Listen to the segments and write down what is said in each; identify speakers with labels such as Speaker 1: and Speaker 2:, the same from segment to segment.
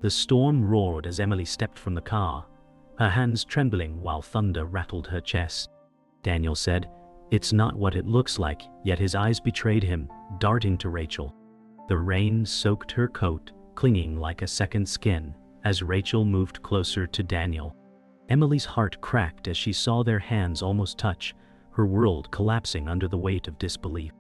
Speaker 1: The storm roared as Emily stepped from the car, her hands trembling while thunder rattled her chest. Daniel said, "It's not what it looks like," yet his eyes betrayed him, darting to Rachel. The rain soaked her coat, clinging like a second skin, as Rachel moved closer to Daniel. Emily's heart cracked as she saw their hands almost touch, her world collapsing under the weight of disbelief.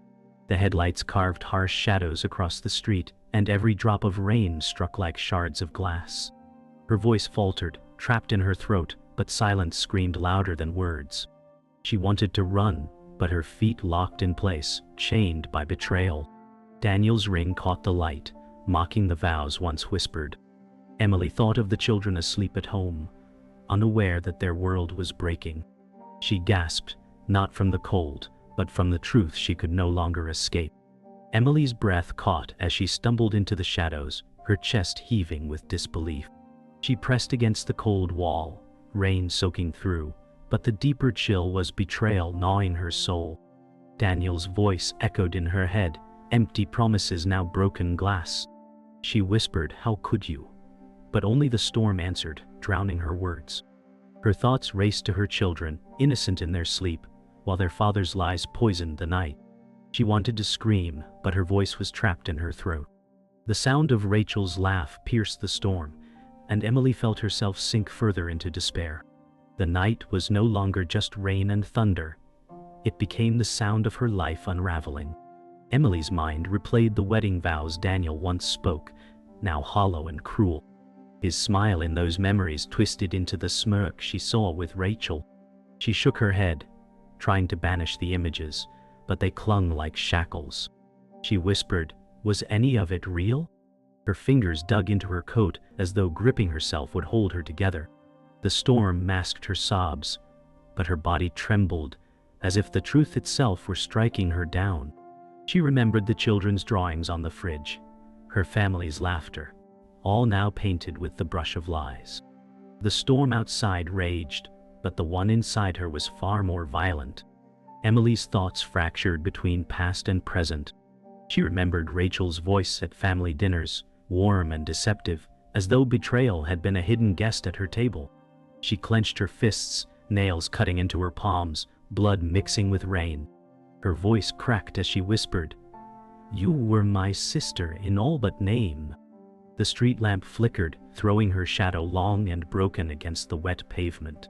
Speaker 1: The headlights carved harsh shadows across the street, and every drop of rain struck like shards of glass. Her voice faltered, trapped in her throat, but silence screamed louder than words. She wanted to run, but her feet locked in place, chained by betrayal. Daniel's ring caught the light, mocking the vows once whispered. Emily thought of the children asleep at home, unaware that their world was breaking. She gasped, not from the cold, but from the truth she could no longer escape. Emily's breath caught as she stumbled into the shadows, her chest heaving with disbelief. She pressed against the cold wall, rain soaking through, but the deeper chill was betrayal gnawing her soul. Daniel's voice echoed in her head, empty promises now broken glass. She whispered, "How could you?" But only the storm answered, drowning her words. Her thoughts raced to her children, innocent in their sleep, while their father's lies poisoned the night. She wanted to scream, but her voice was trapped in her throat. The sound of Rachel's laugh pierced the storm, and Emily felt herself sink further into despair. The night was no longer just rain and thunder. It became the sound of her life unraveling. Emily's mind replayed the wedding vows Daniel once spoke, now hollow and cruel. His smile in those memories twisted into the smirk she saw with Rachel. She shook her head, trying to banish the images, but they clung like shackles. She whispered, "Was any of it real?" Her fingers dug into her coat as though gripping herself would hold her together. The storm masked her sobs, but her body trembled, as if the truth itself were striking her down. She remembered the children's drawings on the fridge, her family's laughter, all now painted with the brush of lies. The storm outside raged, but the one inside her was far more violent. Emily's thoughts fractured between past and present. She remembered Rachel's voice at family dinners, warm and deceptive, as though betrayal had been a hidden guest at her table. She clenched her fists, nails cutting into her palms, blood mixing with rain. Her voice cracked as she whispered, "You were my sister in all but name." The street lamp flickered, throwing her shadow long and broken against the wet pavement.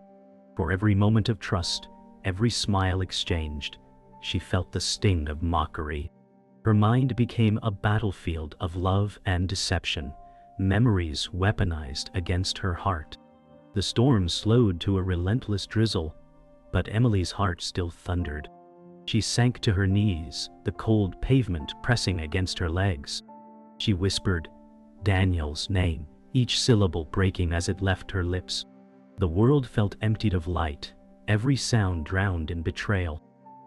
Speaker 1: For every moment of trust, every smile exchanged, she felt the sting of mockery. Her mind became a battlefield of love and deception, memories weaponized against her heart. The storm slowed to a relentless drizzle, but Emily's heart still thundered. She sank to her knees, the cold pavement pressing against her legs. She whispered Daniel's name, each syllable breaking as it left her lips. The world felt emptied of light, every sound drowned in betrayal.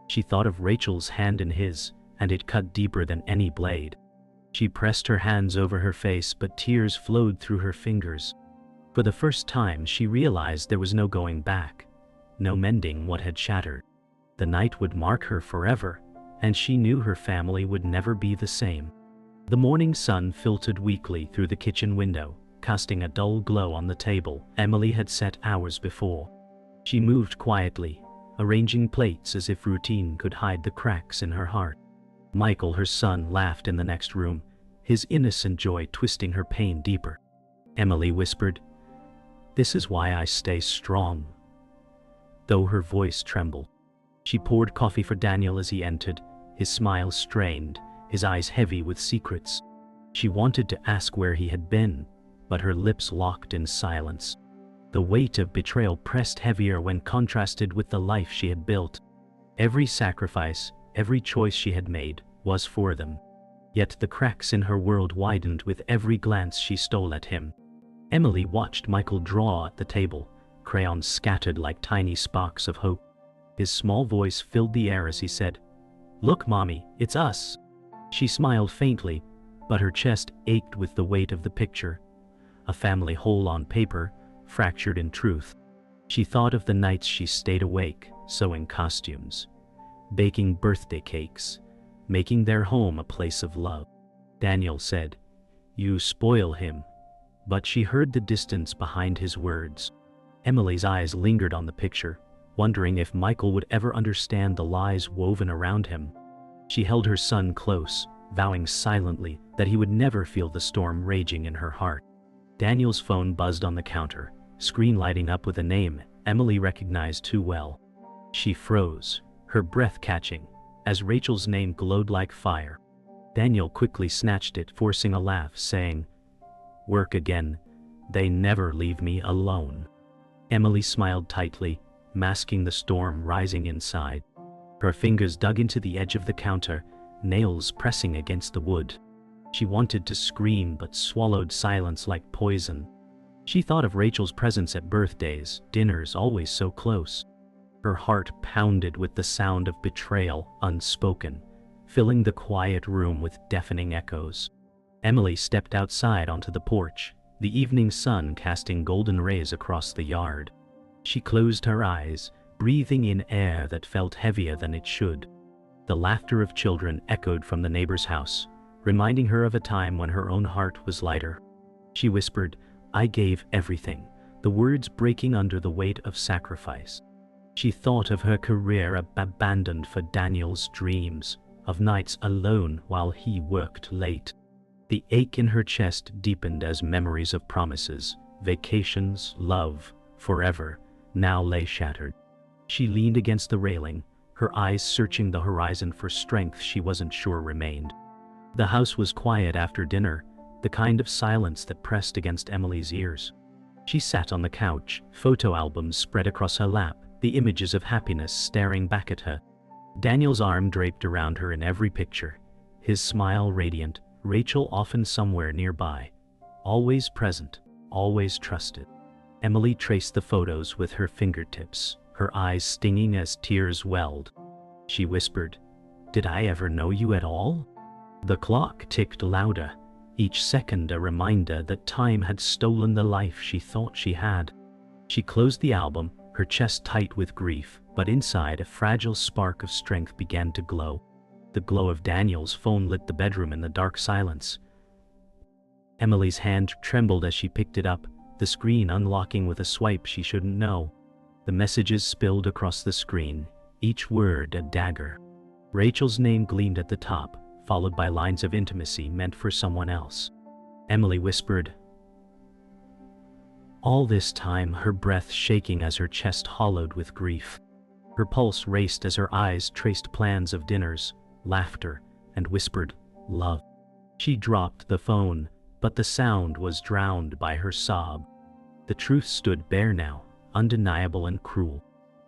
Speaker 1: She thought of Rachel's hand in his, and it cut deeper than any blade. She pressed her hands over her face, but tears flowed through her fingers. For the first time, she realized there was no going back, no mending what had shattered. The night would mark her forever, and she knew her family would never be the same. The morning sun filtered weakly through the kitchen window, casting a dull glow on the table Emily had set hours before. She moved quietly, arranging plates as if routine could hide the cracks in her heart. Michael, her son, laughed in the next room, his innocent joy twisting her pain deeper. Emily whispered, "This is why I stay strong." Though her voice trembled, she poured coffee for Daniel as he entered, his smile strained, his eyes heavy with secrets. She wanted to ask where he had been, but her lips locked in silence. The weight of betrayal pressed heavier when contrasted with the life she had built. Every sacrifice, every choice she had made, was for them. Yet the cracks in her world widened with every glance she stole at him. Emily watched Michael draw at the table, crayons scattered like tiny sparks of hope. His small voice filled the air as he said, "Look, Mommy, it's us." She smiled faintly, but her chest ached with the weight of the picture. A family whole on paper, fractured in truth. She thought of the nights she stayed awake, sewing costumes, baking birthday cakes, making their home a place of love. Daniel said, "You spoil him." but she heard the distance behind his words. Emily's eyes lingered on the picture, wondering if Michael would ever understand the lies woven around him. She held her son close, vowing silently that he would never feel the storm raging in her heart. Daniel's phone buzzed on the counter, screen lighting up with a name Emily recognized too well. She froze, her breath catching, as Rachel's name glowed like fire. Daniel quickly snatched it, forcing a laugh, saying, "Work again. They never leave me alone." Emily smiled tightly, masking the storm rising inside. Her fingers dug into the edge of the counter, nails pressing against the wood. She wanted to scream but swallowed silence like poison. She thought of Rachel's presence at birthdays, dinners always so close. Her heart pounded with the sound of betrayal unspoken, filling the quiet room with deafening echoes. Emily stepped outside onto the porch, the evening sun casting golden rays across the yard. She closed her eyes, breathing in air that felt heavier than it should. The laughter of children echoed from the neighbor's house, reminding her of a time when her own heart was lighter. She whispered, "I gave everything," the words breaking under the weight of sacrifice. She thought of her career abandoned for Daniel's dreams, of nights alone while he worked late. The ache in her chest deepened as memories of promises, vacations, love, forever, now lay shattered. She leaned against the railing, her eyes searching the horizon for strength she wasn't sure remained. The house was quiet after dinner, the kind of silence that pressed against Emily's ears. She sat on the couch, photo albums spread across her lap, the images of happiness staring back at her. Daniel's arm draped around her in every picture, his smile radiant, Rachel often somewhere nearby, always present, always trusted. Emily traced the photos with her fingertips, her eyes stinging as tears welled. She whispered, "Did I ever know you at all?" The clock ticked louder, each second a reminder that time had stolen the life she thought she had. She closed the album, her chest tight with grief, but inside a fragile spark of strength began to glow. The glow of Daniel's phone lit the bedroom in the dark silence. Emily's hand trembled as she picked it up, the screen unlocking with a swipe she shouldn't know. The messages spilled across the screen, each word a dagger. Rachel's name gleamed at the top, followed by lines of intimacy meant for someone else. Emily whispered, all this time, her breath shaking as her chest hollowed with grief. Her pulse raced as her eyes traced plans of dinners, laughter, and whispered, love. She dropped the phone, but the sound was drowned by her sob. The truth stood bare now, undeniable and cruel.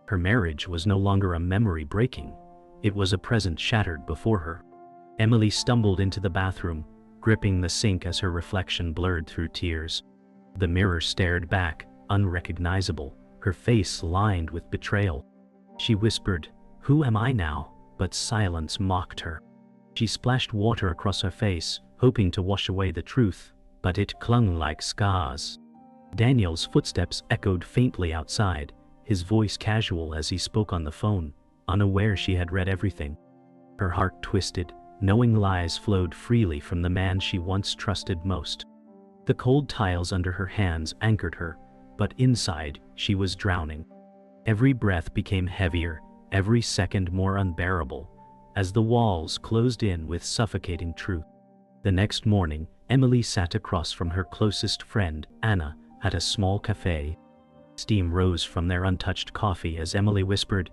Speaker 1: Her marriage was no longer a memory breaking. It was a present shattered before her. Emily stumbled into the bathroom, gripping the sink as her reflection blurred through tears. The mirror stared back, unrecognizable, her face lined with betrayal. She whispered, "Who am I now?" But silence mocked her. She splashed water across her face, hoping to wash away the truth, but it clung like scars. Daniel's footsteps echoed faintly outside, his voice casual as he spoke on the phone, unaware she had read everything. Her heart twisted, knowing lies flowed freely from the man she once trusted most. The cold tiles under her hands anchored her, but inside she was drowning. Every breath became heavier, every second more unbearable, as the walls closed in with suffocating truth. The next morning, Emily sat across from her closest friend, Anna, at a small cafe. Steam rose from their untouched coffee as Emily whispered,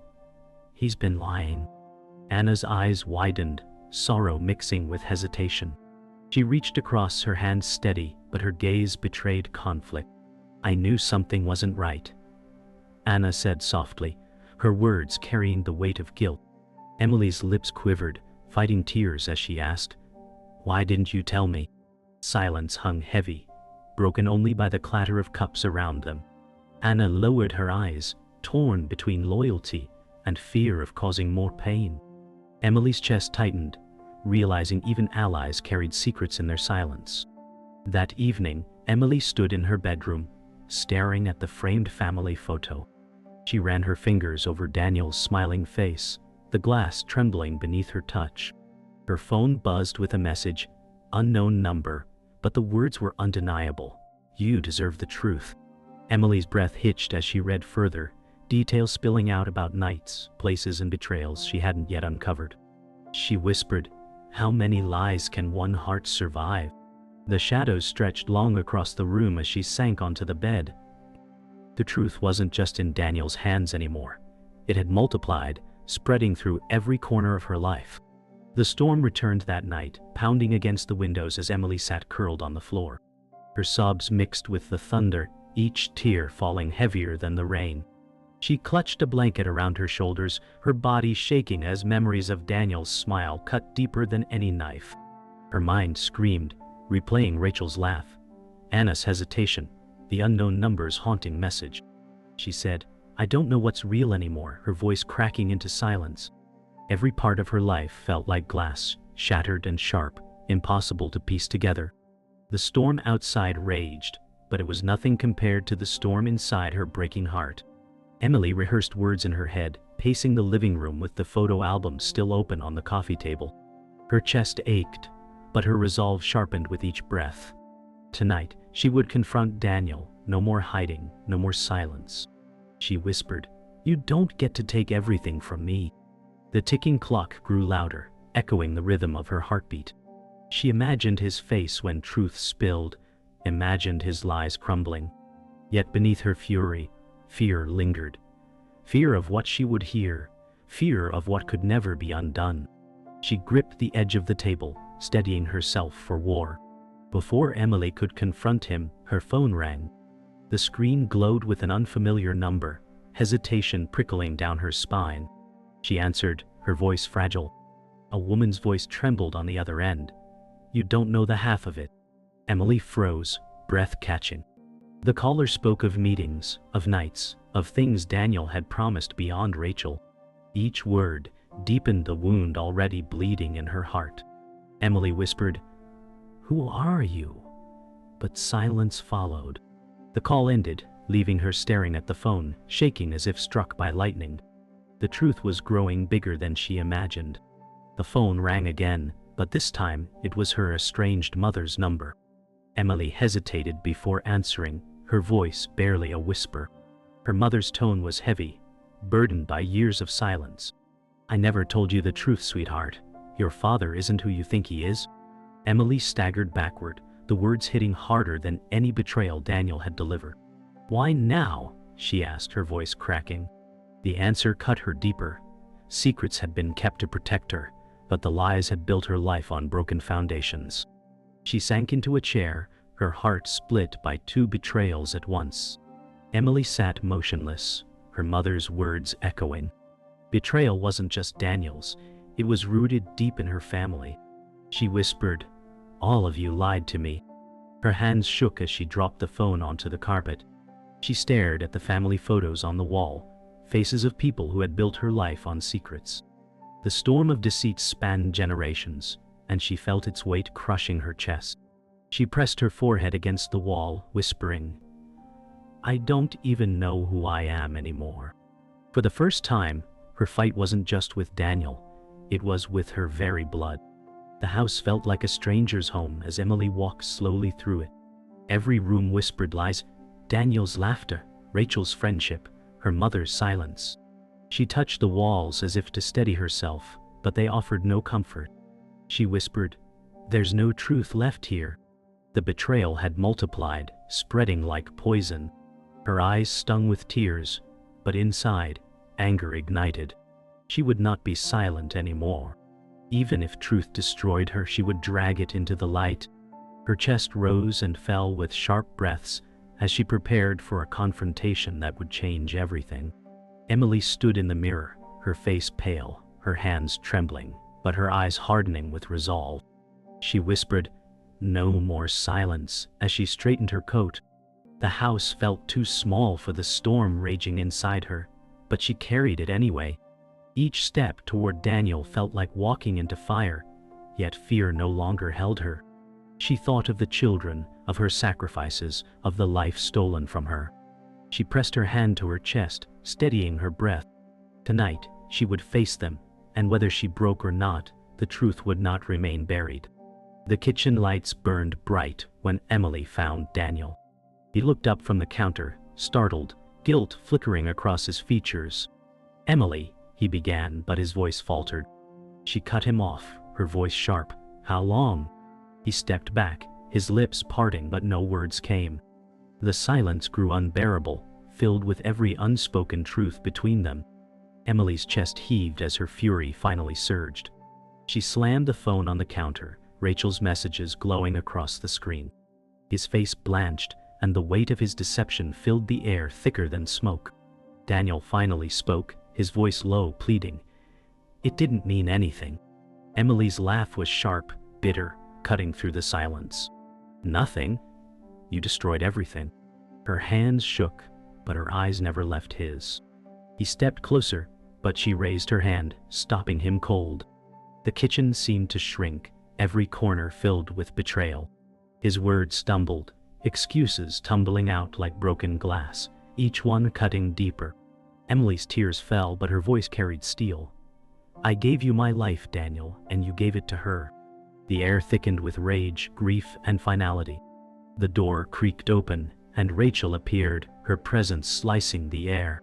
Speaker 1: "He's been lying." Anna's eyes widened, sorrow mixing with hesitation. She reached across, her hands steady, but her gaze betrayed conflict. "I knew something wasn't right," Anna said softly, her words carrying the weight of guilt. Emily's lips quivered, fighting tears as she asked, "Why didn't you tell me?" Silence hung heavy, broken only by the clatter of cups around them. Anna lowered her eyes, torn between loyalty and fear of causing more pain. Emily's chest tightened, realizing even allies carried secrets in their silence. That evening, Emily stood in her bedroom, staring at the framed family photo. She ran her fingers over Daniel's smiling face, the glass trembling beneath her touch. Her phone buzzed with a message, unknown number, but the words were undeniable. You deserve the truth." Emily's breath hitched as she read further, details spilling out about nights, places, and betrayals she hadn't yet uncovered. She whispered, "How many lies can one heart survive?" The shadows stretched long across the room as she sank onto the bed. The truth wasn't just in Daniel's hands anymore. It had multiplied, spreading through every corner of her life. The storm returned that night, pounding against the windows as Emily sat curled on the floor. Her sobs mixed with the thunder, each tear falling heavier than the rain. She clutched a blanket around her shoulders, her body shaking as memories of Daniel's smile cut deeper than any knife. Her mind screamed, replaying Rachel's laugh, Anna's hesitation, the unknown number's haunting message. She said, "I don't know what's real anymore," her voice cracking into silence. Every part of her life felt like glass, shattered and sharp, impossible to piece together. The storm outside raged, but it was nothing compared to the storm inside her breaking heart. Emily rehearsed words in her head, pacing the living room with the photo album still open on the coffee table. Her chest ached, but her resolve sharpened with each breath. Tonight, she would confront Daniel, no more hiding, no more silence. She whispered, "You don't get to take everything from me." The ticking clock grew louder, echoing the rhythm of her heartbeat. She imagined his face when truth spilled, imagined his lies crumbling. Yet beneath her fury, fear lingered. Fear of what she would hear, fear of what could never be undone. She gripped the edge of the table, steadying herself for war. Before Emily could confront him, her phone rang. The screen glowed with an unfamiliar number, hesitation prickling down her spine. She answered, her voice fragile. A woman's voice trembled on the other end. "You don't know the half of it." Emily froze, breath catching. The caller spoke of meetings, of nights, of things Daniel had promised beyond Rachel. Each word deepened the wound already bleeding in her heart. Emily whispered, "Who are you?" But silence followed. The call ended, leaving her staring at the phone, shaking as if struck by lightning. The truth was growing bigger than she imagined. The phone rang again, but this time it was her estranged mother's number. Emily hesitated before answering, her voice barely a whisper. Her mother's tone was heavy, burdened by years of silence. "I never told you the truth, sweetheart. Your father isn't who you think he is." Emily staggered backward, the words hitting harder than any betrayal Daniel had delivered. "Why now?" she asked, her voice cracking. The answer cut her deeper. Secrets had been kept to protect her, but the lies had built her life on broken foundations. She sank into a chair, her heart split by two betrayals at once. Emily sat motionless, her mother's words echoing. Betrayal wasn't just Daniel's, it was rooted deep in her family. She whispered, "All of you lied to me." Her hands shook as she dropped the phone onto the carpet. She stared at the family photos on the wall, faces of people who had built her life on secrets. The storm of deceit spanned generations, and she felt its weight crushing her chest. She pressed her forehead against the wall, whispering, "I don't even know who I am anymore." For the first time, her fight wasn't just with Daniel, it was with her very blood. The house felt like a stranger's home as Emily walked slowly through it. Every room whispered lies, Daniel's laughter, Rachel's friendship, her mother's silence. She touched the walls as if to steady herself, but they offered no comfort. She whispered, "There's no truth left here." The betrayal had multiplied, spreading like poison. Her eyes stung with tears, but inside, anger ignited. She would not be silent anymore. Even if truth destroyed her, she would drag it into the light. Her chest rose and fell with sharp breaths as she prepared for a confrontation that would change everything. Emily stood in the mirror, her face pale, her hands trembling, but her eyes hardening with resolve. She whispered, "No more silence," as she straightened her coat. The house felt too small for the storm raging inside her, but she carried it anyway. Each step toward Daniel felt like walking into fire, yet fear no longer held her. She thought of the children, of her sacrifices, of the life stolen from her. She pressed her hand to her chest, steadying her breath. Tonight, she would face them, and whether she broke or not, the truth would not remain buried. The kitchen lights burned bright when Emily found Daniel. He looked up from the counter, startled, guilt flickering across his features. "Emily," he began, but his voice faltered. She cut him off, her voice sharp. "How long?" He stepped back, his lips parting but no words came. The silence grew unbearable, filled with every unspoken truth between them. Emily's chest heaved as her fury finally surged. She slammed the phone on the counter, Rachel's messages glowing across the screen. His face blanched, and the weight of his deception filled the air thicker than smoke. Daniel finally spoke, his voice low, pleading. "It didn't mean anything." Emily's laugh was sharp, bitter, cutting through the silence. "Nothing? You destroyed everything." Her hands shook, but her eyes never left his. He stepped closer, but she raised her hand, stopping him cold. The kitchen seemed to shrink, every corner filled with betrayal. His words stumbled, excuses tumbling out like broken glass, each one cutting deeper. Emily's tears fell, but her voice carried steel. "I gave you my life, Daniel, and you gave it to her." The air thickened with rage, grief, and finality. The door creaked open, and Rachel appeared, her presence slicing the air.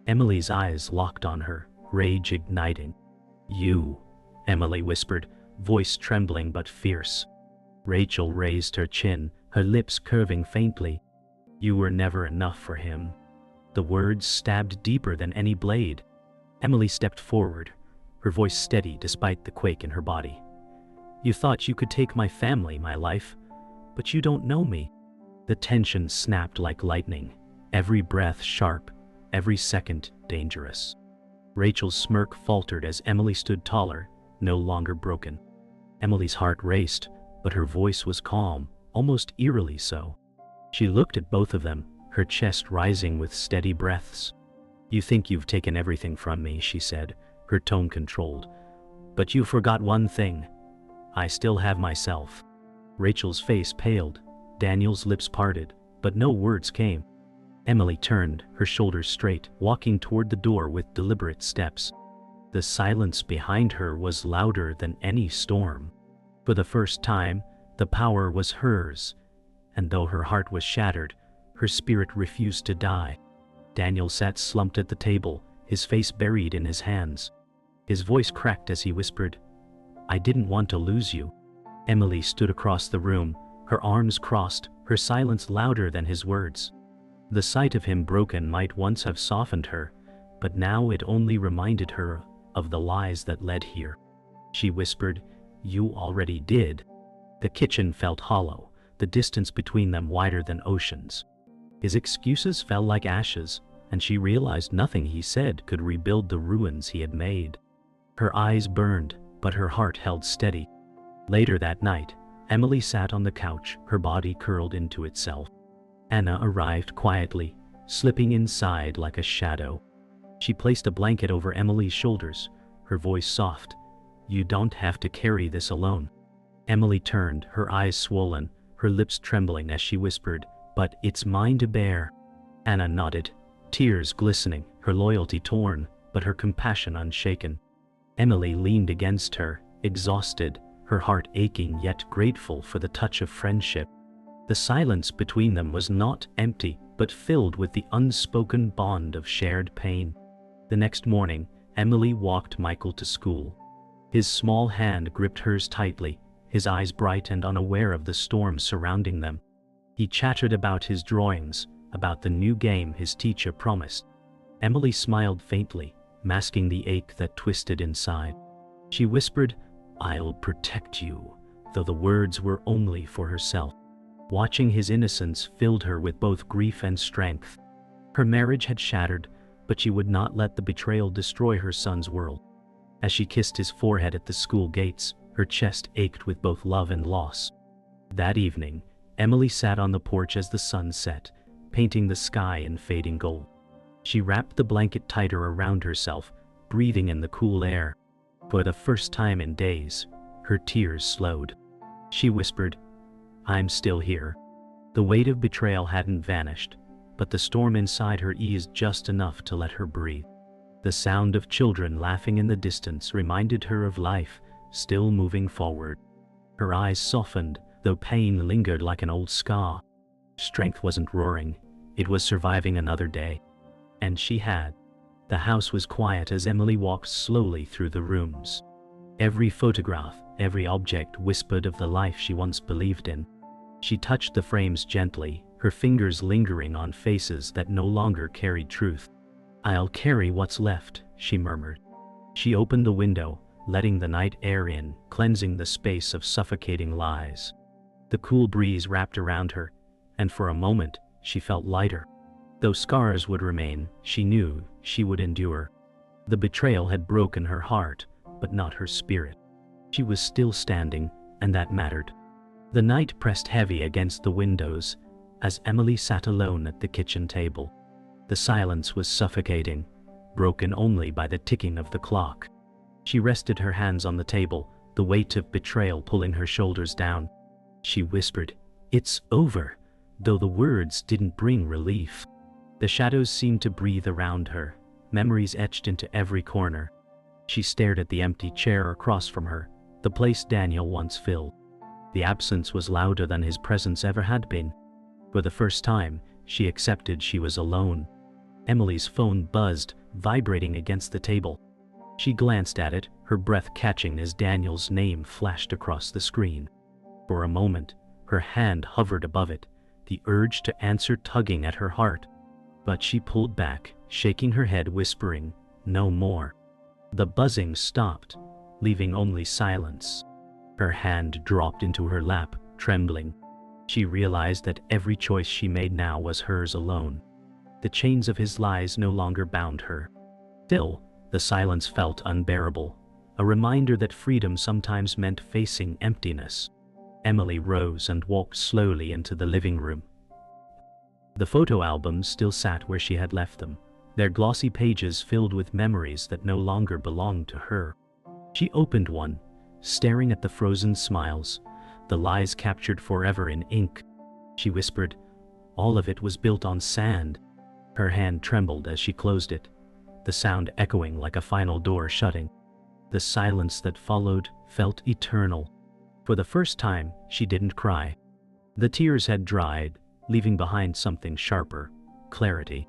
Speaker 1: Emily's eyes locked on her, rage igniting. "You," Emily whispered, voice trembling but fierce. Rachel raised her chin, her lips curving faintly. "You were never enough for him." The words stabbed deeper than any blade. Emily stepped forward, her voice steady despite the quake in her body. "You thought you could take my family, my life, but you don't know me." The tension snapped like lightning, every breath sharp, every second dangerous. Rachel's smirk faltered as Emily stood taller, no longer broken. Emily's heart raced, but her voice was calm, almost eerily so. She looked at both of them, her chest rising with steady breaths. "You think you've taken everything from me," she said, her tone controlled. "But you forgot one thing. I still have myself." Rachel's face paled, Daniel's lips parted, but no words came. Emily turned, her shoulders straight, walking toward the door with deliberate steps. The silence behind her was louder than any storm. For the first time, the power was hers, and though her heart was shattered, her spirit refused to die. Daniel sat slumped at the table, his face buried in his hands. His voice cracked as he whispered, "I didn't want to lose you." Emily stood across the room, her arms crossed, her silence louder than his words. The sight of him broken might once have softened her, but now it only reminded her of the lies that led here. She whispered, "You already did." The kitchen felt hollow, the distance between them wider than oceans. His excuses fell like ashes, and she realized nothing he said could rebuild the ruins he had made. Her eyes burned, but her heart held steady. Later that night, Emily sat on the couch, her body curled into itself. Anna arrived quietly, slipping inside like a shadow. She placed a blanket over Emily's shoulders, her voice soft. "You don't have to carry this alone." Emily turned, her eyes swollen, her lips trembling as she whispered, "But it's mine to bear." Anna nodded, tears glistening, her loyalty torn, but her compassion unshaken. Emily leaned against her, exhausted, her heart aching yet grateful for the touch of friendship. The silence between them was not empty, but filled with the unspoken bond of shared pain. The next morning, Emily walked Michael to school. His small hand gripped hers tightly, his eyes bright and unaware of the storm surrounding them. He chattered about his drawings, about the new game his teacher promised. Emily smiled faintly, masking the ache that twisted inside. She whispered, "I'll protect you," though the words were only for herself. Watching his innocence filled her with both grief and strength. Her marriage had shattered, but she would not let the betrayal destroy her son's world. As she kissed his forehead at the school gates, her chest ached with both love and loss. That evening, Emily sat on the porch as the sun set, painting the sky in fading gold. She wrapped the blanket tighter around herself, breathing in the cool air. For the first time in days, her tears slowed. She whispered, "I'm still here." The weight of betrayal hadn't vanished, but the storm inside her eased just enough to let her breathe. The sound of children laughing in the distance reminded her of life, still moving forward. Her eyes softened, though pain lingered like an old scar. Strength wasn't roaring, it was surviving another day. And she had. The house was quiet as Emily walked slowly through the rooms. Every photograph, every object whispered of the life she once believed in. She touched the frames gently, her fingers lingering on faces that no longer carried truth. "I'll carry what's left," she murmured. She opened the window, letting the night air in, cleansing the space of suffocating lies. The cool breeze wrapped around her, and for a moment, she felt lighter. Though scars would remain, she knew she would endure. The betrayal had broken her heart, but not her spirit. She was still standing, and that mattered. The night pressed heavy against the windows as Emily sat alone at the kitchen table. The silence was suffocating, broken only by the ticking of the clock. She rested her hands on the table, the weight of betrayal pulling her shoulders down. She whispered, "It's over," though the words didn't bring relief. The shadows seemed to breathe around her, memories etched into every corner. She stared at the empty chair across from her, the place Daniel once filled. The absence was louder than his presence ever had been. For the first time, she accepted she was alone. Emily's phone buzzed, vibrating against the table. She glanced at it, her breath catching as Daniel's name flashed across the screen. For a moment, her hand hovered above it, the urge to answer tugging at her heart. But she pulled back, shaking her head, whispering, "No more." The buzzing stopped, leaving only silence. Her hand dropped into her lap, trembling. She realized that every choice she made now was hers alone. The chains of his lies no longer bound her. Still, the silence felt unbearable, a reminder that freedom sometimes meant facing emptiness. Emily rose and walked slowly into the living room. The photo albums still sat where she had left them, their glossy pages filled with memories that no longer belonged to her. She opened one, staring at the frozen smiles, the lies captured forever in ink. She whispered, "All of it was built on sand." Her hand trembled as she closed it, the sound echoing like a final door shutting. The silence that followed felt eternal. For the first time, she didn't cry. The tears had dried, leaving behind something sharper, clarity.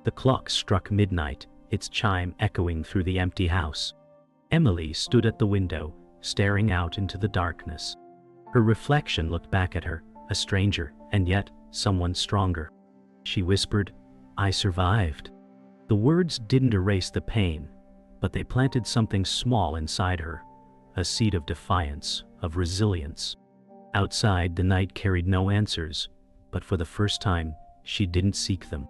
Speaker 1: The clock struck midnight, its chime echoing through the empty house. Emily stood at the window, staring out into the darkness. Her reflection looked back at her, a stranger, and yet someone stronger. She whispered, "I survived." The words didn't erase the pain, but they planted something small inside her, a seed of defiance, of resilience. Outside, the night carried no answers, but for the first time, she didn't seek them.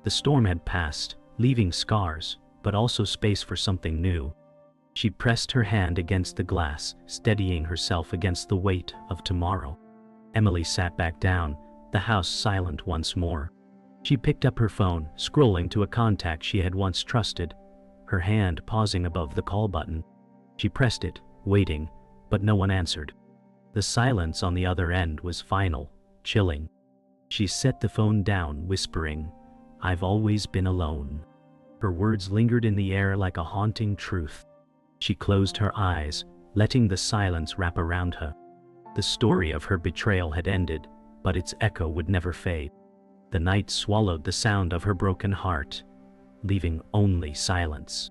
Speaker 1: The storm had passed, leaving scars, but also space for something new. She pressed her hand against the glass, steadying herself against the weight of tomorrow. Emily sat back down, the house silent once more. She picked up her phone, scrolling to a contact she had once trusted, her hand pausing above the call button. She pressed it, waiting, but no one answered. The silence on the other end was final, chilling. She set the phone down, whispering, "I've always been alone." Her words lingered in the air like a haunting truth. She closed her eyes, letting the silence wrap around her. The story of her betrayal had ended, but its echo would never fade. The night swallowed the sound of her broken heart, leaving only silence.